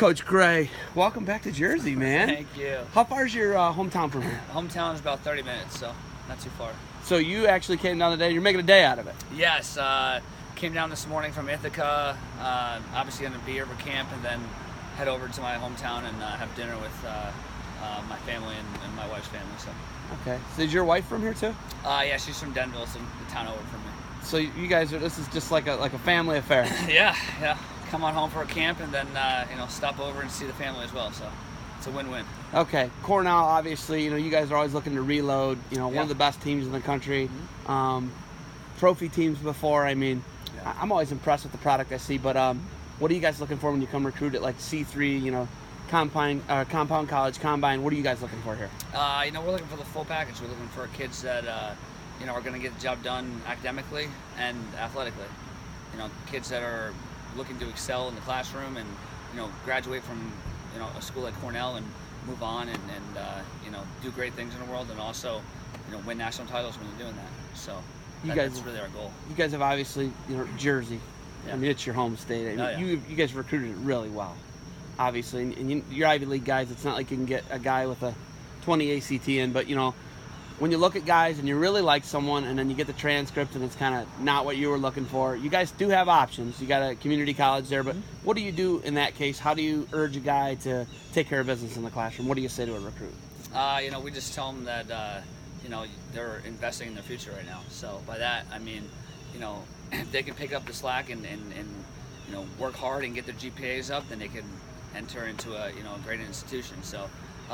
Coach Gray, welcome back to Jersey, man. Thank you. How far is your hometown from here? Hometown is about 30 minutes, so not too far. So you actually came down today. You're making a day out of it. Yes, came down this morning from Ithaca. Obviously going to be here for camp, and then head over to my hometown and have dinner with my family and my wife's family. So. Okay. So is your wife from here too? Yeah, she's from Denville, so the town over from me. So you guys are. This is just like a family affair. Yeah. Come on home for a camp, and then stop over and see the family as well. So it's a win-win. Okay. Cornell, obviously, you guys are always looking to reload. One of the best teams in the country. Mm-hmm. Trophy teams before. I mean, I'm always impressed with the product I see. But what are you guys looking for when you come recruit at like C3? Compound College, Combine. What are you guys looking for here? We're looking for the full package. We're looking for kids that are going to get the job done academically and athletically. Kids that are looking to excel in the classroom and graduate from a school like Cornell and move on and do great things in the world, and also win national titles when you're doing that. So that's really our goal. You guys have obviously Jersey. Yeah. I mean, it's your home state. I mean, you guys recruited it really well, obviously, and you're Ivy League guys. It's not like you can get a guy with a 20 ACT in, but when you look at guys and you really like someone and then you get the transcript and it's kind of not what you were looking for, you guys do have options. You got a community college there, but what do you do in that case? How do you urge a guy to take care of business in the classroom? What do you say to a recruit? We just tell them that they're investing in their future right now. So by that I mean, if they can pick up the slack and work hard and get their GPAs up, then they can enter into a great institution. So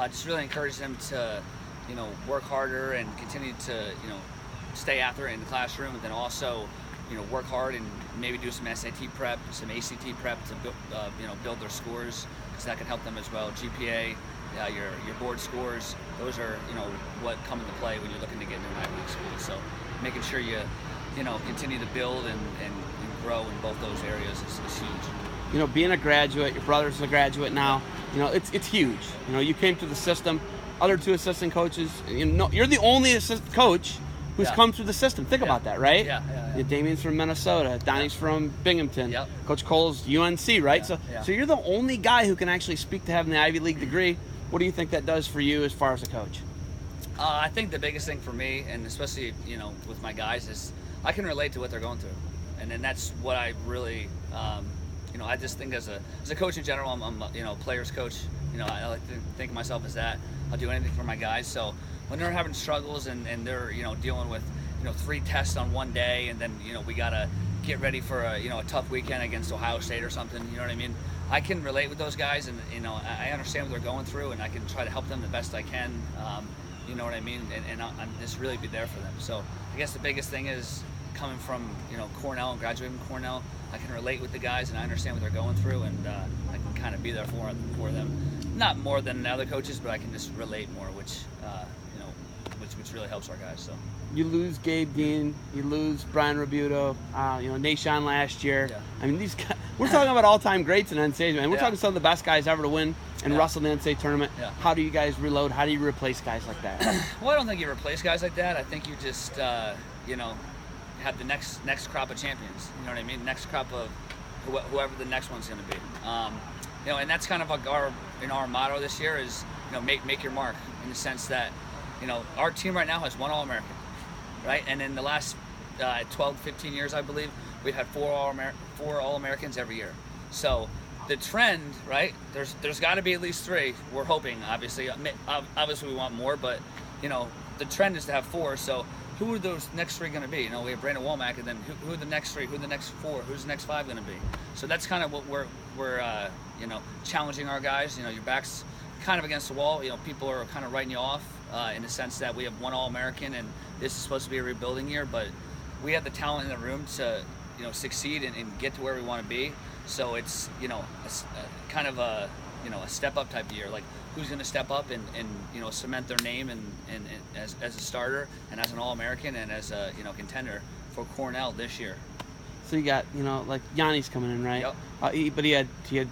just really encourage them to work harder and continue to stay after it in the classroom, and then also work hard and maybe do some SAT prep, some ACT prep to build their scores, because that can help them as well. GPA, your board scores, those are what come into play when you're looking to get into an Ivy League school. So making sure you continue to build and grow in both those areas is huge. Being a graduate, your brother's a graduate now, it's huge. You came through the system. Other two assistant coaches, you're the only assistant coach who's come through the system. Think about that, right? Yeah. Damien's from Minnesota. Donnie's from Binghamton. Yep. Coach Cole's UNC, right? Yeah. So you're the only guy who can actually speak to having the Ivy League degree. What do you think that does for you as far as a coach? I think the biggest thing for me, and especially with my guys, is I can relate to what they're going through, and then that's what I really, I just think as a coach in general, I'm a players coach. I like to think of myself as that. I'll do anything for my guys. So when they're having struggles and they're dealing with 3 tests on one day, and then we gotta get ready for a tough weekend against Ohio State or something. You know what I mean? I can relate with those guys, and I understand what they're going through, and I can try to help them the best I can. You know what I mean? And I'm just really be there for them. So I guess the biggest thing is coming from Cornell and graduating from Cornell, I can relate with the guys and I understand what they're going through, and I can kind of be there for them. Not more than the other coaches, but I can just relate more, which really helps our guys. So you lose Gabe Dean, you lose Brian Rebuto, Nashawn last year. Yeah. I mean, these guys, we're talking about all-time greats in NCAA, man. We're talking some of the best guys ever to win and wrestle in the NCAA tournament. Yeah. How do you guys reload? How do you replace guys like that? Well, I don't think you replace guys like that. I think you just have the next crop of champions. You know what I mean? Next crop of whoever the next one's going to be. And that's kind of like our motto this year is make your mark, in the sense that our team right now has 1 All-American, right? And in the last 12, 15 years, I believe, we've had 4 All-Americans every year. So the trend, right? There's got to be at least 3. We're hoping, obviously. Obviously, we want more, but the trend is to have 4. So who are those next 3 going to be? We have Brandon Womack, and then who are the next 3? Who are the next 4? Who's the next 5 going to be? So that's kind of what we're challenging our guys. Your back's kind of against the wall. People are kind of writing you off in the sense that we have 1 All-American, and this is supposed to be a rebuilding year, but we have the talent in the room to succeed and get to where we want to be. So it's kind of a step up type of year. Like, who's going to step up and cement their name and as a starter and as an All-American and as a contender for Cornell this year. So you got like Jionni's coming in, right? Yep. But he had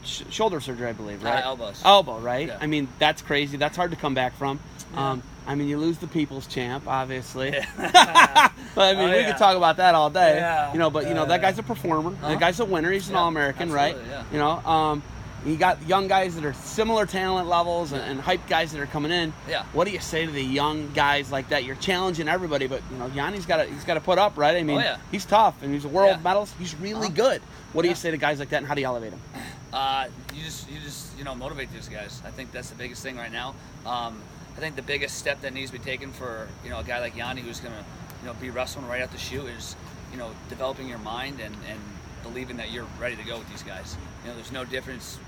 shoulder surgery, I believe, right? Elbow, right? Yeah. I mean, that's crazy. That's hard to come back from. Yeah. I mean, you lose the people's champ, obviously. Yeah. But I mean, we could talk about that all day. Yeah. But that guy's a performer. That guy's a winner. He's an All-American, right? Yeah. You got young guys that are similar talent levels and hype guys that are coming in. Yeah. What do you say to the young guys like that? You're challenging everybody, but Jionni's got to put up, right? I mean, he's tough and he's a world medalist. He's really good. What do you say to guys like that, and how do you elevate them? You just motivate these guys. I think that's the biggest thing right now. I think the biggest step that needs to be taken for a guy like Jionni, who's gonna be wrestling right out the chute, is developing your mind and believing that you're ready to go with these guys. There's no difference.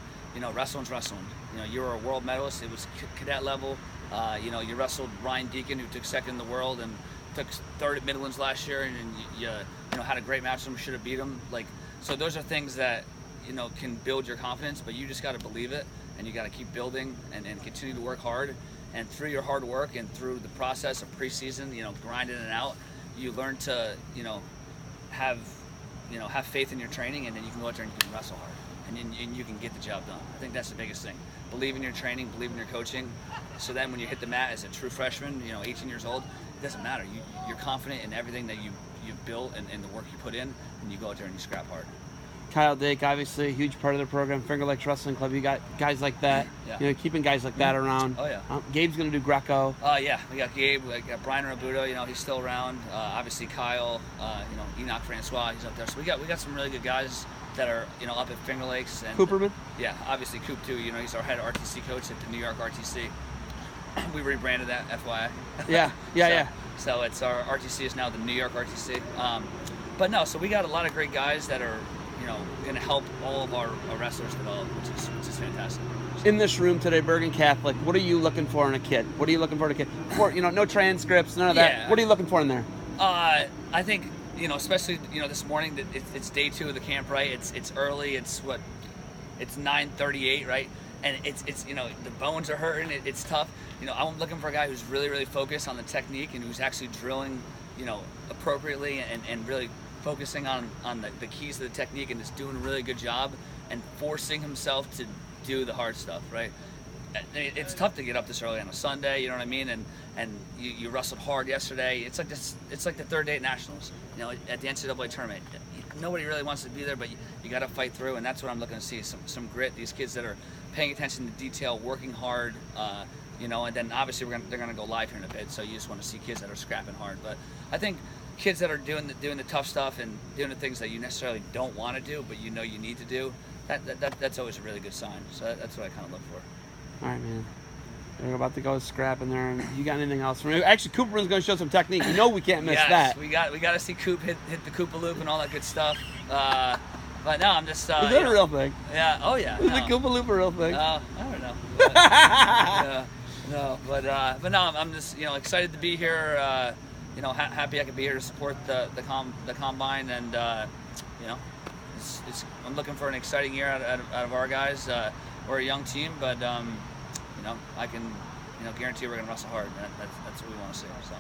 Wrestling's wrestling. You were a world medalist. It was cadet level. You wrestled Ryan Deacon, who took second in the world and took third at Midlands last year, and you had a great match with him. Should have beat him. So those are things that can build your confidence, but you just got to believe it, and you got to keep building and continue to work hard. And through your hard work and through the process of preseason, grinding it out, you learn to have faith in your training, and then you can go out there and you can wrestle hard. And you can get the job done. I think that's the biggest thing. Believe in your training, believe in your coaching. So then when you hit the mat as a true freshman, 18 years old, it doesn't matter. You're confident in everything that you've built and the work you put in, and you go out there and you scrap hard. Kyle Dake, obviously a huge part of the program. Finger Lakes Wrestling Club. You got guys like that. Yeah. Keeping guys like that around. Oh yeah. Gabe's gonna do Greco. Yeah. We got Gabe. We got Brian Rabuto. He's still around. Obviously Kyle. Enoch Francois. He's up there. So we got some really good guys that are up at Finger Lakes. And Cooperman. Yeah. Obviously Coop too. He's our head RTC coach at the New York RTC. We rebranded that, FYI. Yeah. So it's our RTC is now the New York RTC. But no. So we got a lot of great guys that are going to help all of our wrestlers develop, which is fantastic. In this room today, Bergen Catholic, what are you looking for in a kid? What are you looking for in a kid? No transcripts, none of that. What are you looking for in there? I think, especially, this morning, that it's day 2 of the camp, right? It's early. It's 9:38, right? And it's the bones are hurting. It's tough. I'm looking for a guy who's really, really focused on the technique and who's actually drilling, appropriately and really focusing on the keys to the technique and just doing a really good job and forcing himself to do the hard stuff, right? It's tough to get up this early on a Sunday, you know what I mean? And you wrestled hard yesterday. It's like the third day at Nationals, at the NCAA tournament. Nobody really wants to be there, but you got to fight through, and that's what I'm looking to see, some grit. These kids that are paying attention to detail, working hard, and then obviously they're gonna go live here in a bit, so you just want to see kids that are scrapping hard. But I think kids that are doing the tough stuff and doing the things that you necessarily don't want to do, but you need to do, that's always a really good sign. So that's what I kind of look for. All right, man. They're about to go scrap in there. And you got anything else for me? Actually, Cooperman's going to show some technique. We can't miss that. We got to see Coop hit the Koopa Loop and all that good stuff. But no, I'm just. Is that a real thing? Yeah. Oh yeah. Is the Koopa Loop a real thing? I don't know. No, but no, I'm just excited to be here. Happy I could be here to support the combine, and I'm looking for an exciting year out of our guys. We're a young team, but I can guarantee we're gonna wrestle hard. That's what we want to see. So.